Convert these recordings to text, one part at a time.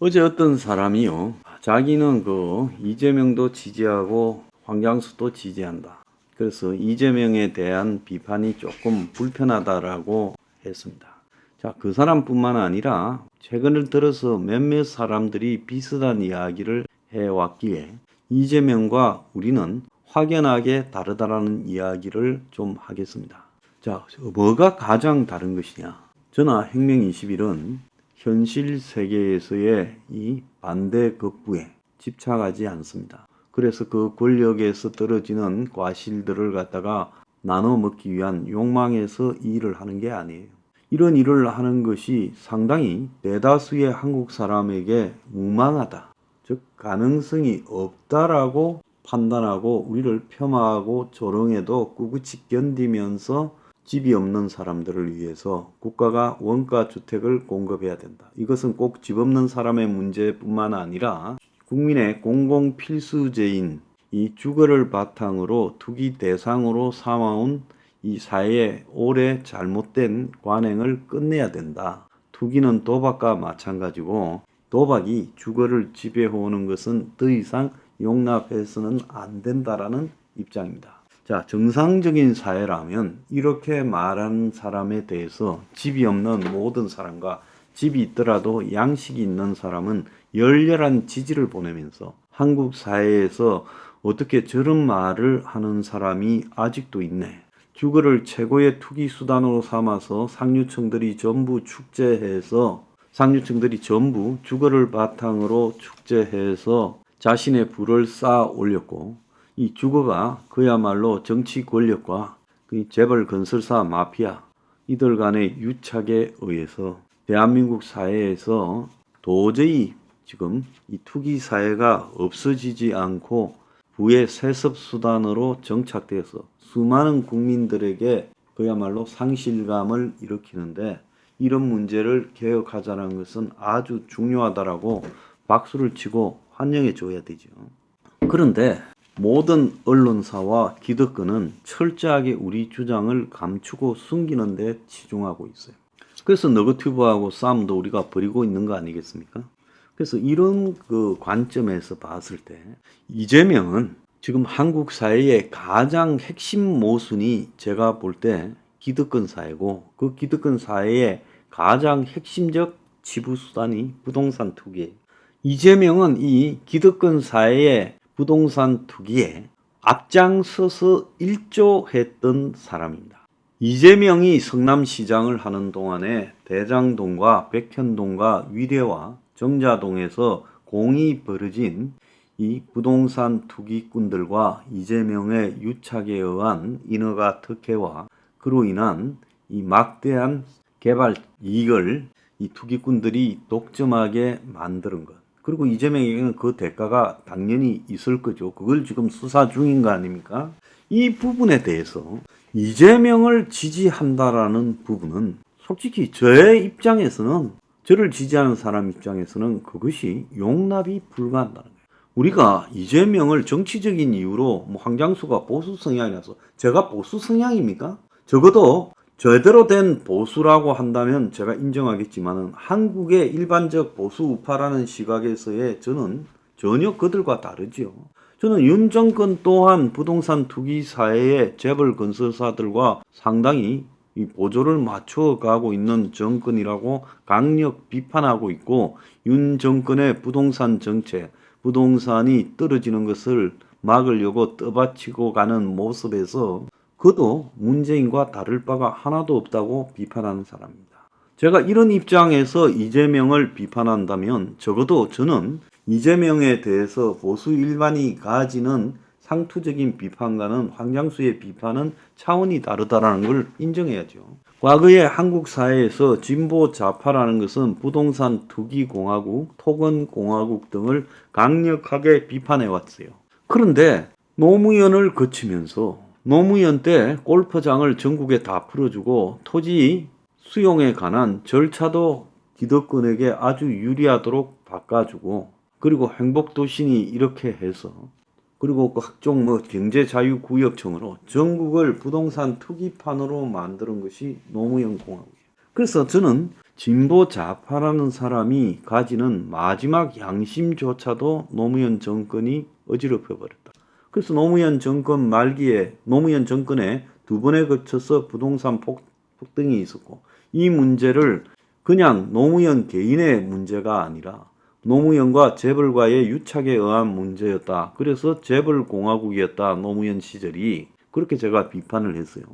어제 어떤 사람이요, 자기는 이재명도 지지하고 황장수도 지지한다. 그래서 이재명에 대한 비판이 조금 불편하다라고 했습니다. 자, 그 사람뿐만 아니라 최근을 들어서 몇몇 사람들이 비슷한 이야기를 해왔기에 이재명과 우리는 확연하게 다르다라는 이야기를 좀 하겠습니다. 자, 뭐가 가장 다른 것이냐? 저나 혁명21은 현실 세계에서의 이 반대 극부에 집착하지 않습니다. 그래서 그 권력에서 떨어지는 과실들을 갖다가 나눠 먹기 위한 욕망에서 이 일을 하는 게 아니에요. 이런 일을 하는 것이 상당히 대다수의 한국 사람에게 무망하다, 즉 가능성이 없다라고 판단하고 우리를 폄하하고 조롱해도 꿋꿋이 견디면서 집이 없는 사람들을 위해서 국가가 원가 주택을 공급해야 된다. 이것은 꼭 집 없는 사람의 문제뿐만 아니라 국민의 공공 필수제인 이 주거를 바탕으로 투기 대상으로 삼아온 이 사회의 오래 잘못된 관행을 끝내야 된다. 투기는 도박과 마찬가지고 도박이 주거를 지배해오는 것은 더 이상 용납해서는 안 된다라는 입장입니다. 자, 정상적인 사회라면 이렇게 말하는 사람에 대해서 집이 없는 모든 사람과 집이 있더라도 양식이 있는 사람은 열렬한 지지를 보내면서 한국 사회에서 어떻게 저런 말을 하는 사람이 아직도 있네. 주거를 최고의 투기 수단으로 삼아서 상류층들이 전부 주거를 바탕으로 축제해서 자신의 부를 쌓아 올렸고, 이 주거가 그야말로 정치 권력과 그 재벌 건설사 마피아 이들 간의 유착에 의해서 대한민국 사회에서 도저히 지금 이 투기 사회가 없어지지 않고 부의 세습 수단으로 정착되어서 수많은 국민들에게 그야말로 상실감을 일으키는데, 이런 문제를 개혁하자는 것은 아주 중요하다라고 박수를 치고 환영해 줘야 되죠. 그런데 모든 언론사와 기득권은 철저하게 우리 주장을 감추고 숨기는 데 치중하고 있어요. 그래서 너거튜브하고 싸움도 우리가 벌이고 있는 거 아니겠습니까? 그래서 이런 관점에서 봤을 때 이재명은 지금 한국 사회의 가장 핵심 모순이 제가 볼 때 기득권 사회고, 그 기득권 사회의 가장 핵심적 지부 수단이 부동산 투기예요. 이재명은 이 기득권 사회의 부동산 투기에 앞장서서 일조했던 사람입니다. 이재명이 성남시장을 하는 동안에 대장동과 백현동과 위례와 정자동에서 공이 벌어진 이 부동산 투기꾼들과 이재명의 유착에 의한 인허가 특혜와 그로 인한 이 막대한 개발 이익을 이 투기꾼들이 독점하게 만드는 것. 그리고 이재명에게는 그 대가가 당연히 있을 거죠. 그걸 지금 수사 중인 거 아닙니까? 이 부분에 대해서 이재명을 지지한다라는 부분은 솔직히 저의 입장에서는, 저를 지지하는 사람 입장에서는 그것이 용납이 불가한다는 거예요. 우리가 이재명을 정치적인 이유로 황장수가 보수 성향이라서, 제가 보수 성향입니까? 적어도 제대로 된 보수라고 한다면 제가 인정하겠지만 한국의 일반적 보수 우파라는 시각에서의 저는 전혀 그들과 다르지요. 저는 윤 정권 또한 부동산 투기 사회의 재벌 건설사들과 상당히 이 보조를 맞춰가고 있는 정권이라고 강력 비판하고 있고, 윤 정권의 부동산 정책, 부동산이 떨어지는 것을 막으려고 떠받치고 가는 모습에서 그도 문재인과 다를 바가 하나도 없다고 비판하는 사람입니다. 제가 이런 입장에서 이재명을 비판한다면 적어도 저는 이재명에 대해서 보수 일반이 가지는 상투적인 비판과는 황장수의 비판은 차원이 다르다라는 걸 인정해야죠. 과거에 한국 사회에서 진보 좌파라는 것은 부동산 투기공화국, 토건공화국 등을 강력하게 비판해왔어요. 그런데 노무현을 거치면서 노무현 때 골프장을 전국에 다 풀어주고 토지 수용에 관한 절차도 기득권에게 아주 유리하도록 바꿔주고, 그리고 행복도시니 이렇게 해서, 그리고 각종 경제자유구역청으로 전국을 부동산 투기판으로 만드는 것이 노무현 공화국이에요. 그래서 저는 진보 좌파라는 사람이 가지는 마지막 양심조차도 노무현 정권이 어지럽혀 버렸다. 그래서 노무현 정권 말기에 노무현 정권에 두 번에 걸쳐서 부동산 폭등이 있었고, 이 문제를 그냥 노무현 개인의 문제가 아니라 노무현과 재벌과의 유착에 의한 문제였다. 그래서 재벌공화국이었다. 노무현 시절이. 그렇게 제가 비판을 했어요.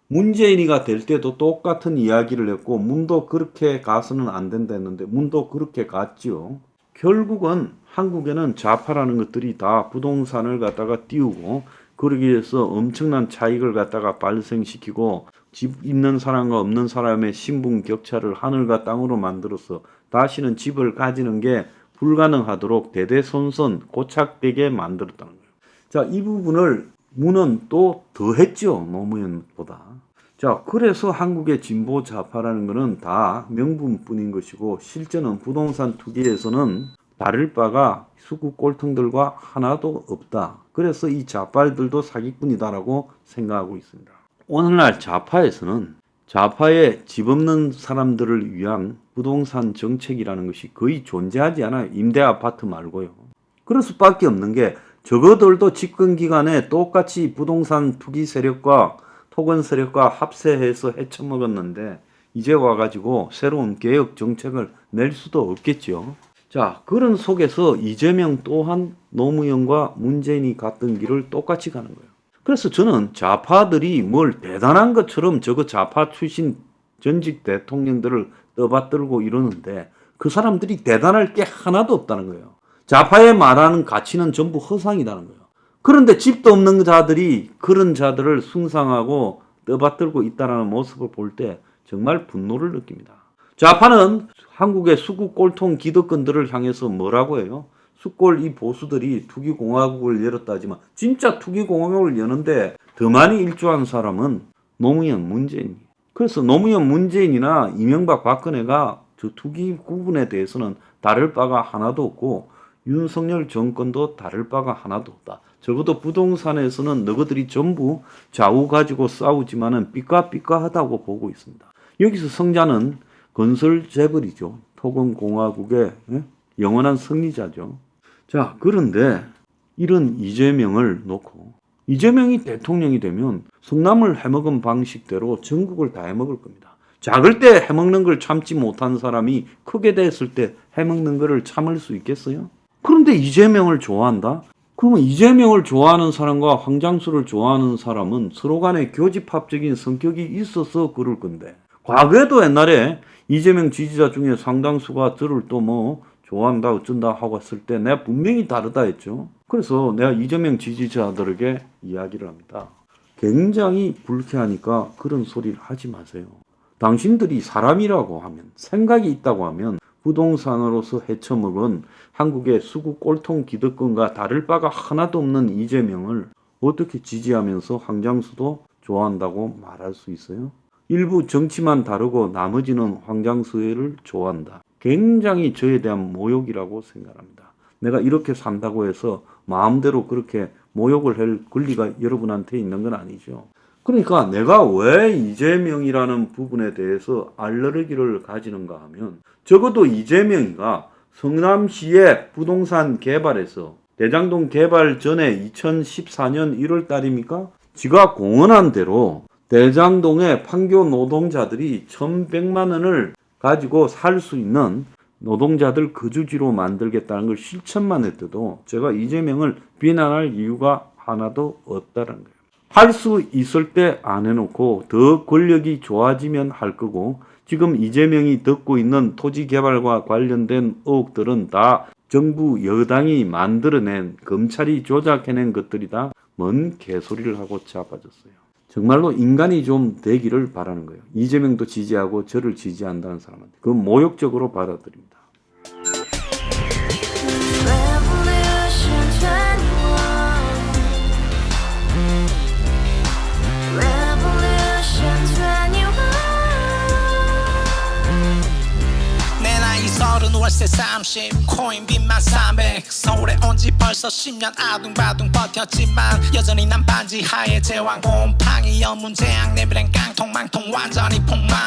문재인이가 될 때도 똑같은 이야기를 했고, 문도 그렇게 가서는 안 된다 했는데 문도 그렇게 갔지요. 결국은 한국에는 좌파라는 것들이 다 부동산을 갖다가 띄우고, 그러기 위해서 엄청난 차익을 갖다가 발생시키고, 집 있는 사람과 없는 사람의 신분 격차를 하늘과 땅으로 만들어서 다시는 집을 가지는 게 불가능하도록 대대손손 고착되게 만들었다는 거예요. 자, 이 부분을 문은 또 더했죠. 노무현보다. 자, 그래서 한국의 진보 좌파라는 것은 다 명분뿐인 것이고, 실제는 부동산 투기에서는 다를 바가 수구 꼴통들과 하나도 없다. 그래서 이 좌빨들도 사기꾼이다라고 생각하고 있습니다. 오늘날 좌파에서는 좌파에 집 없는 사람들을 위한 부동산 정책이라는 것이 거의 존재하지 않아요. 임대 아파트 말고요. 그럴 수밖에 없는 게, 저거들도 집권 기간에 똑같이 부동산 투기 세력과 토건 세력과 합세해서 헤쳐먹었는데, 이제 와가지고 새로운 개혁 정책을 낼 수도 없겠죠. 자, 그런 속에서 이재명 또한 노무현과 문재인이 갔던 길을 똑같이 가는 거예요. 그래서 저는 좌파들이 뭘 대단한 것처럼 저거 좌파 출신 전직 대통령들을 떠받들고 이러는데, 그 사람들이 대단할 게 하나도 없다는 거예요. 좌파의 말하는 가치는 전부 허상이라는 거예요. 그런데 집도 없는 자들이 그런 자들을 숭상하고 떠받들고 있다는 모습을 볼 때 정말 분노를 느낍니다. 좌파는 한국의 수구 꼴통 기득권들을 향해서 뭐라고 해요? 수골 이 보수들이 투기공화국을 열었다 하지만, 진짜 투기공화국을 여는데 더 많이 일조한 사람은 노무현, 문재인이에요. 그래서 노무현, 문재인이나 이명박, 박근혜가 저 투기 구분에 대해서는 다를 바가 하나도 없고, 윤석열 정권도 다를 바가 하나도 없다. 적어도 부동산에서는 너희들이 전부 좌우 가지고 싸우지만은 삐까삐까하다고 보고 있습니다. 여기서 성자는 건설 재벌이죠. 토건 공화국의 영원한 승리자죠. 자, 그런데 이런 이재명을 놓고, 이재명이 대통령이 되면 성남을 해먹은 방식대로 전국을 다 해먹을 겁니다. 작을 때 해먹는 걸 참지 못한 사람이 크게 됐을 때 해먹는 거를 참을 수 있겠어요? 그런데 이재명을 좋아한다? 그러면 이재명을 좋아하는 사람과 황장수를 좋아하는 사람은 서로 간에 교집합적인 성격이 있어서 그럴 건데, 과거에도 옛날에 이재명 지지자 중에 상당수가 저를 또 뭐 좋아한다 어쩐다 하고 했을 때 내가 분명히 다르다 했죠. 그래서 내가 이재명 지지자들에게 이야기를 합니다. 굉장히 불쾌하니까 그런 소리를 하지 마세요. 당신들이 사람이라고 하면, 생각이 있다고 하면, 부동산으로서 헤쳐먹은 한국의 수구 꼴통 기득권과 다를 바가 하나도 없는 이재명을 어떻게 지지하면서 황장수도 좋아한다고 말할 수 있어요? 일부 정치만 다르고 나머지는 황장수를 좋아한다. 굉장히 저에 대한 모욕이라고 생각합니다. 내가 이렇게 산다고 해서 마음대로 그렇게 모욕을 할 권리가 여러분한테 있는 건 아니죠. 그러니까 내가 왜 이재명이라는 부분에 대해서 알레르기를 가지는가 하면, 적어도 이재명이가 성남시의 부동산 개발에서 대장동 개발 전에 2014년 1월 달입니까? 지가 공언한 대로 대장동의 판교 노동자들이 1,100만 원을 가지고 살 수 있는 노동자들 거주지로 만들겠다는 걸 실천만 했대도 제가 이재명을 비난할 이유가 하나도 없다는 거예요. 할 수 있을 때 안 해놓고 더 권력이 좋아지면 할 거고, 지금 이재명이 듣고 있는 토지 개발과 관련된 의혹들은 다 정부 여당이 만들어낸, 검찰이 조작해낸 것들이다. 뭔 개소리를 하고 자빠졌어요. 정말로 인간이 좀 되기를 바라는 거예요. 이재명도 지지하고 저를 지지한다는 사람한테 그건 모욕적으로 받아들입니다. 월세 30 코인빚만 300 서울에 온 지 벌써 10년 아둥바둥 버텼지만 여전히 난 반지 하에 제왕 곰팡이 연문제약 내비랭 깡통망통 완전히 폭망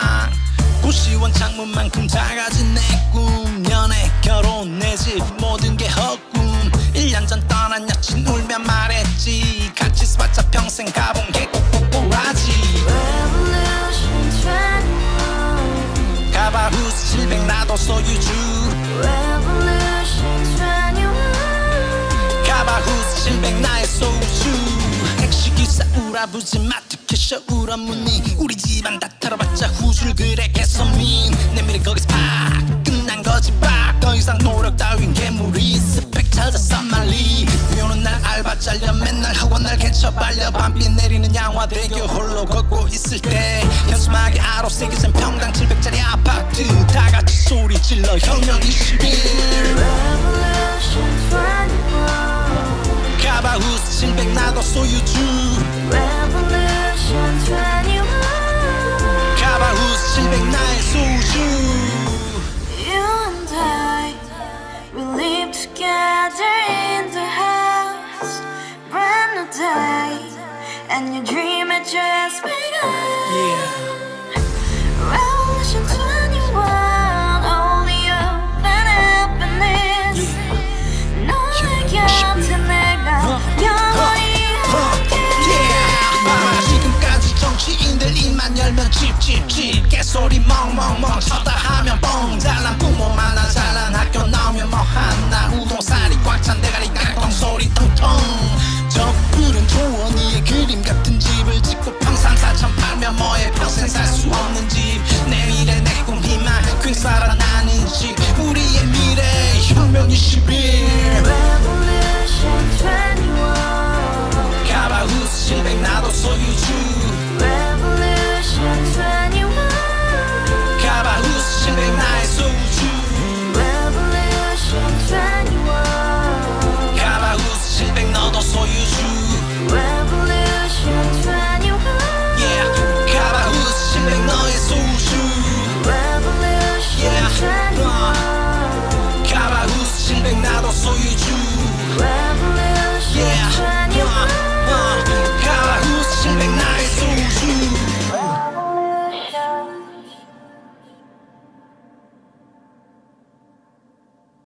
고시원 창문만큼 작아진 내 꿈 연애 결혼 내 집 모든 게 헛꿈 1년 전 떠난 여친 울며 말했지 같이 살자 평생 가본 게 꼬꼬꼬라지 Revolution 21 가바후스 700 나도 소유주 Revolution 21 가바후스 700 나의 소유주 택시기사 우라부지 마트 캐셔 우라무니 우리 집안 다 털어봤자 후줄 그래 개선민 내 미래 거기서 팍 끝난 거지 팍더 이상 노력 따윈 괴물이 스펙 찾아서 말리 비오는 날 알바 잘려 맨날 학원 날 개쳐 발려 밤비 내리는 양화대교 홀로 걷고 있을 때 현수막에 아로 새겨진 평당 700짜리 아파트 다같이 소리 질러 혁명 21 Revolution 21 가바후스 700 나도 소유주 Revolution 21 가바후스 700 나의 소유주 You and I, we live together in the house. Brand new day, and your dream had just begun. Revolution 21, only open happiness. 너의 곁에 내가 영원히 마 지금까지 정치인들 입만 열면 찝찝찝 개소리 멍멍멍 쳐다 하면 뻥 잘난 부모 만나 잘난 학교 나오면 뭐한